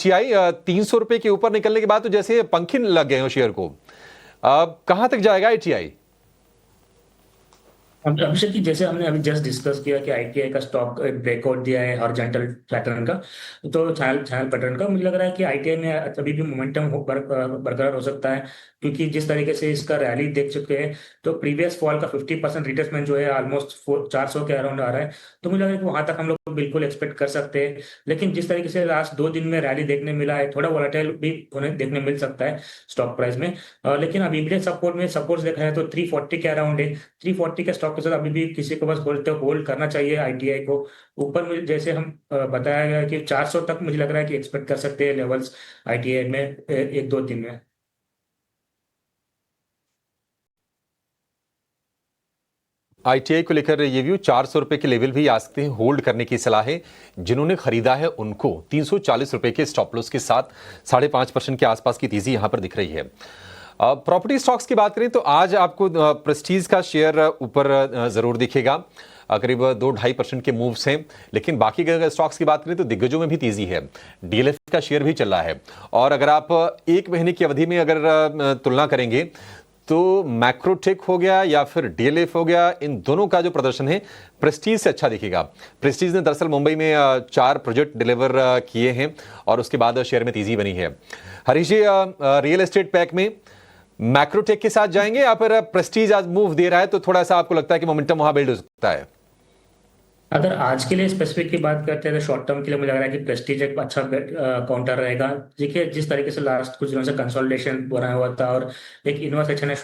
ITI 300 रुपए के ऊपर निकलने के बाद तो जैसे पंखे लग गए हो शेयर को। कहां तक जाएगा आईटीआई? अभिषेक जी, जैसे हमने अभी जस्ट डिस्कस किया कि आईटीआई का स्टॉक ब्रेकआउट दिया है हॉरिजॉन्टल पैटर्न का, तो चैनल पैटर्न का मुझे लग रहा है कि आईटीआई में अभी भी मोमेंटम बरकरार हो सकता है, क्योंकि जिस तरीके से इसका रैली देख चुके हैं तो प्रीवियस फॉल का 50% रिट्रेसमेंट जो है ऑलमोस्ट 400 के अराउंड आ रहा है। तो मुझे लग रहा है कि वहां तक हम लोग बिल्कुल एक्सपेक्ट कर सकते हैं। लेकिन जिस तरीके से लास्ट 2 दिन में रैली देखने मिला है, थोड़ा वोलेटाइल भी होने देखने मिल सकता है स्टॉक प्राइस में। लेकिन अब इमीडिएट सपोर्ट में सपोर्ट देखा है तो 340 के अराउंड है। 340 के स्टॉक के साथ अभी भी किसी को बस होल्ड करना चाहिए आईटीआई को। ऊपर में जैसे हम बताया गया कि 400 तक मुझे लग रहा है कि एक्सपेक्ट कर सकते हैं लेवल्स आईटीआई में 1-2 दिन में। आईटीआई को लेकर ये व्यू 400 रुपए के लेवल भी आ सकते हैं, होल्ड करने की सलाह है। जिन्होंने खरीदा है उनको 340 रुपए के स्टॉप लॉस के साथ 5.5% के आसपास की तेजी यहां पर दिख रही है। प्रॉपर्टी स्टॉक्स की बात करें तो आज आपको प्रेस्टीज का शेयर ऊपर जरूर दिखेगा, करीब 2-2.5% के मूव्स हैं। लेकिन बाकी के अगर स्टॉक्स की बात करें तो दिग्गजों में भी तेजी है। डीएलएफ का शेयर भी चल रहा है। और अगर आप एक महीने की अवधि में अगर तुलना करेंगे तो मैक्रोटेक हो गया या फिर डीएलएफ हो गया, इन दोनों का जो प्रदर्शन है प्रेस्टीज से अच्छा दिखेगा। प्रेस्टीज ने दरअसल मुंबई में 4 प्रोजेक्ट डिलीवर किए हैं और उसके बाद शेयर में तेजी बनी है। हरीश जी, रियल एस्टेट पैक में मैक्रोटेक के साथ जाएंगे या फिर प्रेस्टीज आज मूव दे रहा है तो थोड़ा सा आपको लगता है कि मोमेंटम वहां बिल्ड हो सकता है? अगर आज के लिए स्पेसिफिक की बात करते हैं तो शॉर्ट टर्म के लिए मुझे लग रहा है कि प्रेस्टीज एक अच्छा काउंटर रहेगा। देखिए, जिस तरीके से लास्ट कुछ दिनों से कंसोलिडेशन बना हुआ था और एक इनवर्स एच एन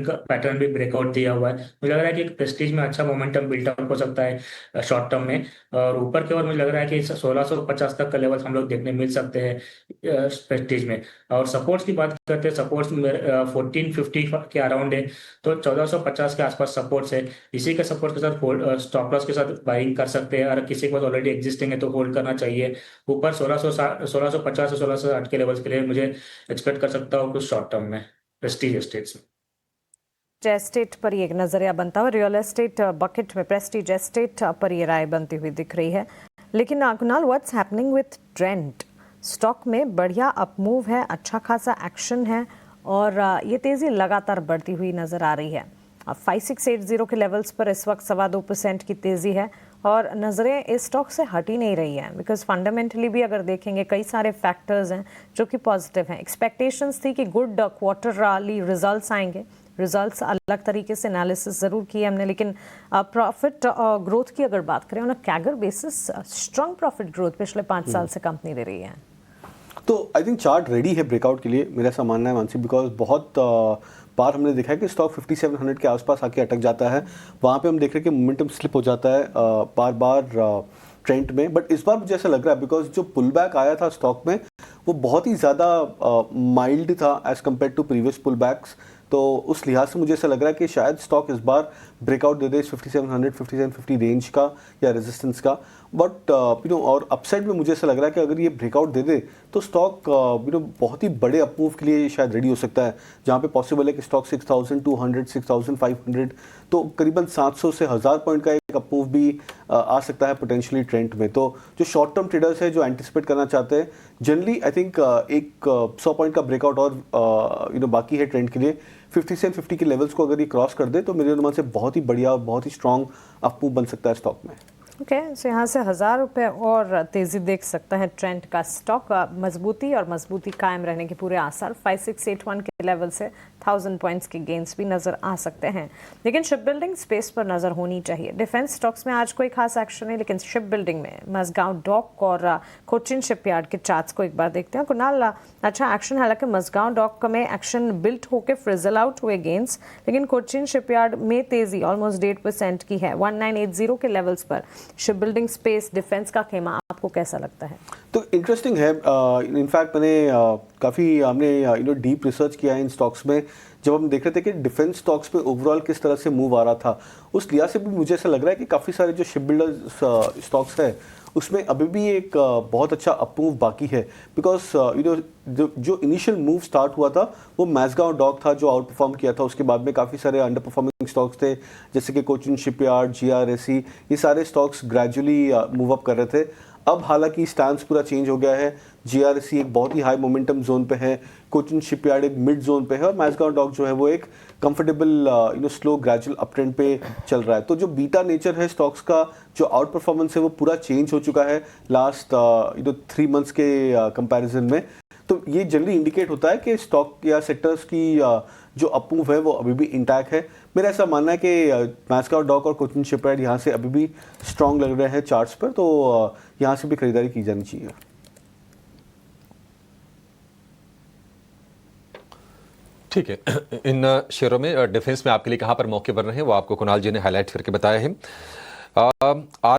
का पैटर्न भी ब्रेकआउट दिया हुआ है, मुझे लग रहा है कि प्रेस्टीज में अच्छा मोमेंटम बिल्डअप हो सकता है शॉर्ट टर्म में। और ऊपर की ओर मुझे लग रहा है कि 1650 तक का लेवल हम लोग देखने मिल सकते हैं प्रेस्टीज में। और सपोर्ट्स की बात करते हैं, सपोर्ट्स 1450 के अराउंड है, तो 1450 के आसपास सपोर्ट्स है। इसी के सपोर्ट के साथ स्टॉप लॉस के साथ बाइंग कर सकते हैं। और किसी के पास ऑलरेडी एग्जिस्टिंग है तो होल्ड करना चाहिए। ऊपर 1650 से 1660 के लेवल्स के लिए मुझे एक्सपेक्ट कर सकता हूँ कुछ शॉर्ट टर्म में प्रेस्टीज एस्टेट्स में। एस्टेट पर ये एक नजरिया बनता है, रियल एस्टेट बकेट में प्रेस्टीज एस्टेट पर ये राय बनती हुई दिख रही है। लेकिन Kunal, what's happening with trend? Stock में बढ़िया अपमूव है, अच्छा खासा एक्शन है और ये तेजी लगातार बढ़ती हुई नजर आ रही है। 5680 के लेवल्स पर इस वक्त 2.25% की तेजी है और नज़रें इस स्टॉक से हट ही नहीं रही हैं, बिकॉज फंडामेंटली भी अगर देखेंगे कई सारे फैक्टर्स हैं जो कि पॉजिटिव हैं। एक्सपेक्टेशंस थी कि गुड क्वार्टरली रिजल्ट्स आएंगे, रिजल्ट्स अलग तरीके से एनालिसिस ज़रूर किए हमने, लेकिन प्रॉफिट ग्रोथ की अगर बात करें on a CAGR basis, strong profit growth पिछले 5 साल से कंपनी दे रही है। तो आई थिंक चार्ट रेडी है ब्रेकआउट के लिए, मेरा ऐसा मानना है मानसी, बिकॉज बहुत बार हमने देखा है कि स्टॉक 5700 के आसपास आके अटक जाता है। वहाँ पे हम देख रहे हैं कि मोमेंटम स्लिप हो जाता है बार बार ट्रेंड में। बट इस बार मुझे ऐसा लग रहा है बिकॉज जो पुल बैक आया था स्टॉक में वो बहुत ही ज़्यादा माइल्ड था as compare to previous pull backs. तो उस लिहाज से मुझे ऐसा लग रहा है कि शायद स्टॉक इस बार ब्रेकआउट दे दे 5700 5750 रेंज का या रेजिस्टेंस का। बट और अपसाइड में मुझे ऐसा लग रहा है कि अगर ये ब्रेकआउट दे दे तो स्टॉक बहुत ही बड़े अपमूव के लिए शायद रेडी हो सकता है, जहाँ पे पॉसिबल है कि स्टॉक 6200 6500 तो करीबन 700 से 1000 पॉइंट का एक अपमूव भी आ सकता है पोटेंशियली ट्रेंड में। तो जो शॉर्ट टर्म ट्रेडर्स है जो एंटिसिपेट करना चाहते हैं, जनरली आई थिंक एक 100 पॉइंट का ब्रेकआउट और बाकी है ट्रेंड के लिए। 50 से 50 के लेवल्स को अगर ये क्रॉस कर दे तो मेरे अनुमान से बहुत ही बढ़िया और बहुत ही स्ट्रॉन्ग अपमूव बन सकता है स्टॉक में। ओके, सो यहाँ से 1000 रुपये और तेज़ी देख सकता है ट्रेंड का स्टॉक। मजबूती और मजबूती कायम रहने के पूरे आसार 5681 के लेवल से 1000 पॉइंट्स के गेंस भी नज़र आ सकते हैं। लेकिन शिप बिल्डिंग स्पेस पर नज़र होनी चाहिए। डिफेंस स्टॉक्स में आज कोई खास एक्शन है, लेकिन शिप बिल्डिंग में मजगांव डॉक और कोचिन शिपयार्ड के चार्ट्स को एक बार देखते हैं। कुणाल, अच्छा एक्शन, हालांकि मजगांव डॉक में एक्शन बिल्ट होकर फ्रिजल आउट हुए गेंस, लेकिन कोचिन शिपयार्ड में तेज़ी ऑलमोस्ट 1.5% की है 1980 के लेवल्स पर। शिप बिल्डिंग स्पेस डिफेंस का खेमा आपको कैसा लगता है? तो इंटरेस्टिंग है। इनफैक्ट मैंने काफ़ी हमने डीप रिसर्च किया है इन स्टॉक्स में। जब हम देख रहे थे कि डिफेंस स्टॉक्स पे ओवरऑल किस तरह से मूव आ रहा था, उस लिहाज से भी मुझे ऐसा लग रहा है कि काफ़ी सारे जो शिप बिल्डर स्टॉक्स है उसमें अभी भी एक बहुत अच्छा अपमूव बाकी है। बिकॉज जो इनिशियल मूव स्टार्ट हुआ था वो मैज़गांव डॉक था जो आउट परफॉर्म किया था। उसके बाद में काफ़ी सारे अंडर परफॉर्मिंग स्टॉक्स थे जैसे कि कोचिन शिपयार्ड, GRSE, ये सारे स्टॉक्स ग्रेजुअली मूव अप कर रहे थे। अब हालांकि स्टांस पूरा चेंज हो गया है। जीआरसी एक बहुत ही हाई मोमेंटम जोन पे है, कोचिन शिपयार्ड एक मिड जोन पे है और मैज़गांव डॉक जो है वो एक कंफर्टेबल स्लो ग्रेजुअल अपट्रेंड पे चल रहा है। तो जो बीटा नेचर है स्टॉक्स का, जो आउट परफॉर्मेंस है वो पूरा चेंज हो चुका है लास्ट 3 मंथ्स के कंपैरिजन में। तो ये जनरली इंडिकेट होता है कि स्टॉक या सेक्टर्स की जो अप मूव है वो अभी भी इंटैक्ट है। मेरा ऐसा मानना है कि मैज़गांव डॉक और कोचिन शिपयार्ड यहाँ से अभी भी स्ट्रांग लग रहे हैं चार्ट्स पर, तो यहाँ से भी खरीदारी की जानी चाहिए। ठीक है, इन शेयरों में डिफेंस में आपके लिए कहाँ पर मौके बन रहे हैं वो आपको कुणाल जी ने हाईलाइट करके बताया है। आज